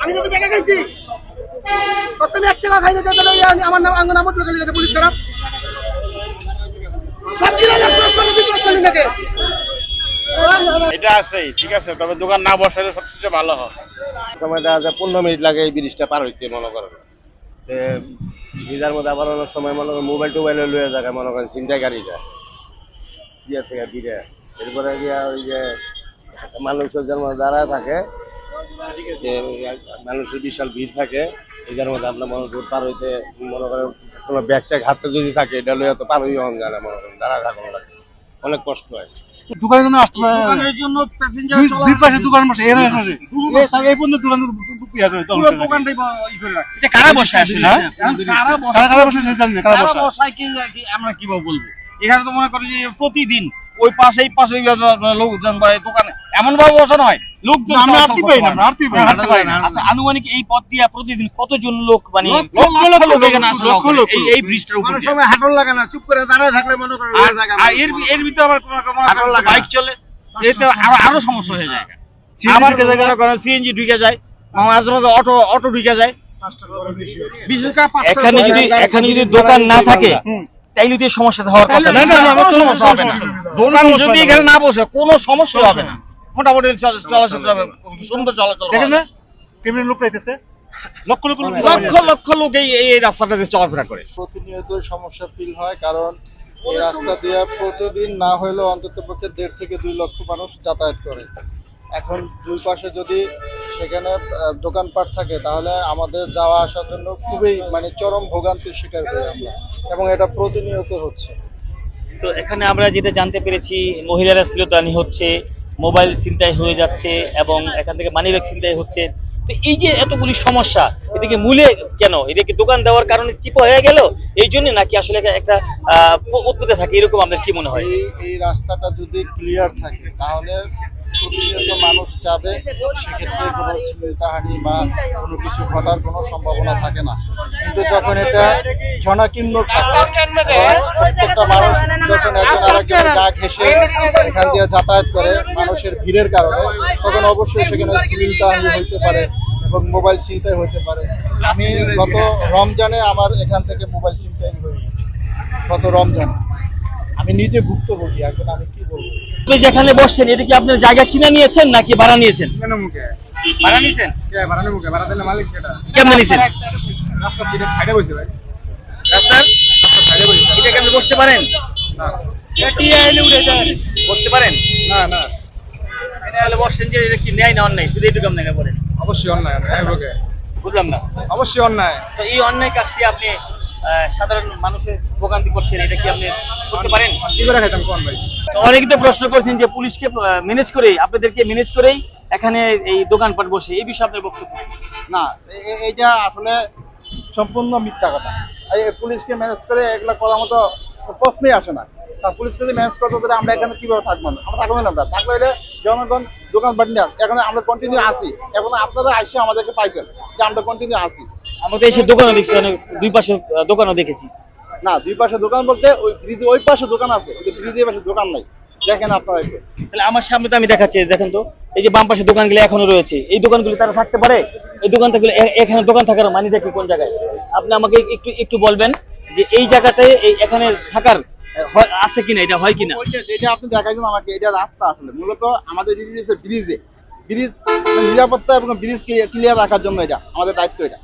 আমি যদি টাকা খাইছি কত আমি 1 টাকা খাইতে তাহলে আমার নাম আঙ্গ নাম ঢুকে গেছে পুলিশ খারাপ সব কিনা লাগতো নাকি এটা আছেই, ঠিক আছে, তবে দোকান না বসালে সবচেয়ে ভালো হয়। সময় দেখা যায় 15 মিনিট লাগে এই ব্রিজটা পার হইতে, মনে করেন ভিজার মধ্যে আবার অনেক সময় মনে করেন মোবাইল টোবাইল লয়ে যায়, মনে করেন ছিনতাই গাড়িটা দিয়ে থেকে দিকে এরপরে গিয়া ওই যে মানুষের জন্ম দাঁড়ায় থাকে, যে মানুষের বিশাল ভিড় থাকে, এটার মধ্যে আপনার মনে করেন পার হইতে মনে করেন কোনো ব্যাগ ট্যাগ হাতে যদি থাকে এটা লইয়া তো পার হইয়া হন যায় না, মনে করেন দাঁড়া থাকুন লাগে, অনেক কষ্ট হয়। দোকানের জন্য আসতে পারে, দোকানের জন্য প্যাসেঞ্জার দুই পাশে দোকান বসে এর আছে এই পর্যন্ত দোকান পুরো দোকানটাই ই করে রাখে। এটা কারা বসে আসলে? কারা বসে জানি না, কারা বসে বসায় কি আমরা কিভাবে বলবো? এখানে তো মনে করি যে প্রতিদিন ওই পাশে এই পাশে লোকজন বা দোকানে এমন ভাবে বসা নয়, লোকজন আমরা আরতি পাই না, আমরা আরতি পাই না। আচ্ছা, আনুমানিক এই পথ দিয়ে প্রতিদিন কতজন লোক মানে লক্ষ লক্ষ লোক এখানে আসা যাওয়া করে এই ব্রিজটার উপর অনেক দিয়ে? সময় হাঁটন লাগে না, চুপ করে দাঁড়ায় থাকলে মনে করেন আর এর ভিতরে আবার কোনো বাইক চলে, এতে আরো সমস্যা হয়ে যায়। আবার সিএনজি ঢুকে যায়, মাঝে মাঝে অটো ঢুকে যায়। বিশেষ করে এখানে যদি দোকান না থাকে তাইলে তো সমস্যা হওয়ার কথা না। কোনো সমস্যা হবে না। দোকান যদি এখানে না বসে কোনো সমস্যা হবে না, মোটামুটি চলাচল হবে, সুন্দর চলাচল দেখেন হবে। না কেমন লোক পাইতেছে, লক্ষ লক্ষ লোক লক্ষ লক্ষ লোক এই রাস্তাটা দিয়ে চলাফেরা করে। প্রতিনিয়ত সমস্যা ফিল হয়, কারণ এই রাস্তা দিয়ে প্রতিদিন না হলেও অন্তত পক্ষে 1.5 থেকে 2 লক্ষ মানুষ যাতায়াত করে। এখন দুই পাশে যদি সেখানে দোকানপাট থাকে তাহলে আমাদের যাওয়া আসার জন্য খুবই চরম ভোগান্তির শিকার হই আমরা, এবং এটা প্রতিনিয়ত হচ্ছে। তো এখানে আমরা যেটা জানতে পেরেছি, মহিলারা শ্লীলতাহানি হচ্ছে, মোবাইল ছিনতাই হয়ে যাচ্ছে এবং এখান থেকে মানিব্যাগ ছিনতাই হচ্ছে। তো এই যে এতগুলি সমস্যা, এদিকে মূলে কেন? এদিকে দোকান দেওয়ার কারণে চিপা হয়ে গেল এই জন্য, নাকি আসলে একটা উৎপত্তি থাকে, এরকম আপনার কি মনে হয়? এই রাস্তাটা যদি ক্লিয়ার থাকে তাহলে প্রতিনিয়ত মানুষ যাবে, সেক্ষেত্রে কোনো শ্লীলতাহানি বা কোনো কিছু ঘটার কোনো সম্ভাবনা থাকে না। কিন্তু যখন এটা জনাকীর্ণ থাকে, প্রত্যেকটা মানুষ যখন একজন আরেকজনের গা ঘেঁষে এখান দিয়ে যাতায়াত করে মানুষের ভিড়ের কারণে, তখন অবশ্যই সেখানে শ্লীলতাহানি হইতে পারে এবং মোবাইল ছিনতাই হইতে পারে। আমি গত রমজানে আমার এখান থেকে মোবাইল ছিনতাই হয়ে গেছে, গত রমজানে। আমি নিজে ভুক্তভোগী, এখন আমি কি বলবো। আপনি যেখানে বসছেন এটা কি আপনার জায়গা কিনে নিয়েছেন নাকি ভাড়া নিয়েছেন? ভাড়া নিয়েছেন? কেমন নিয়েছেন? রাস্তার এটা কেমন বসতে পারেন? বসতে পারেন? তাহলে বসছেন যে এটা কি ন্যায় না অন্যায়? শুধু এইটুকু আপনাকে বলেন। অবশ্যই অন্যায়, বুঝলাম না। অবশ্যই অন্যায়। তো এই অন্যায় কাজটি আপনি সাধারণ মানুষের ভোগান্তি করছেন, এটা কি আপনি করতে পারেন? কি করে খাইতাম কোন ভাই? তো অনেকে তো প্রশ্ন করছেন যে পুলিশকে ম্যানেজ করে, আপনাদেরকে ম্যানেজ করেই এখানে এই দোকানপাট বসে, এই বিষয়ে আপনার বক্তব্য? না, এইটা আসলে সম্পূর্ণ মিথ্যা কথা। এই পুলিশকে ম্যানেজ করে এগুলো করার মতো প্রশ্নই আসে না। পুলিশকে যদি ম্যানেজ করতে তাহলে আমরা এখানে কিভাবে থাকবো না? আমরা থাকবো না, থাকলে হলে জনগণ দোকানপাট নিয়ে এখন আমরা কন্টিনিউ আসি, এখন আপনারা আসে আমাদেরকে পাইছেন যে আমরা কন্টিনিউ আসি। আমরা তো এসে দোকানও দেখছি, দুই পাশে দোকানও দেখেছি। না, দুই পাশে দোকান বলতে ওই ব্রিজে ওই পাশে দোকান আছে, কিন্তু ব্রিজের পাশে দোকান নাই। দেখেন আপনারা একটু। তাহলে আমার সামনে তো আমি দেখাচ্ছি, দেখেন তো এই যে বাম পাশে দোকানগুলো এখনো রয়েছে, এই দোকানগুলি তারা থাকতে পারে? এই দোকানগুলো এখানে দোকান থাকার মানিটা কি কোন জায়গায়? আপনি আমাকে একটু বলবেন যে এই জায়গাটায় এখানে থাকার আছে কিনা, এটা হয় কিনা? যেটা আপনি দেখাইছেন আমাকে, এটা রাস্তা আসলে মূলত আমাদের ব্রিজ নিরাপত্তা এবং ব্রিজ ক্লিয়ার রাখার জন্য এটা আমাদের দায়িত্ব। এটা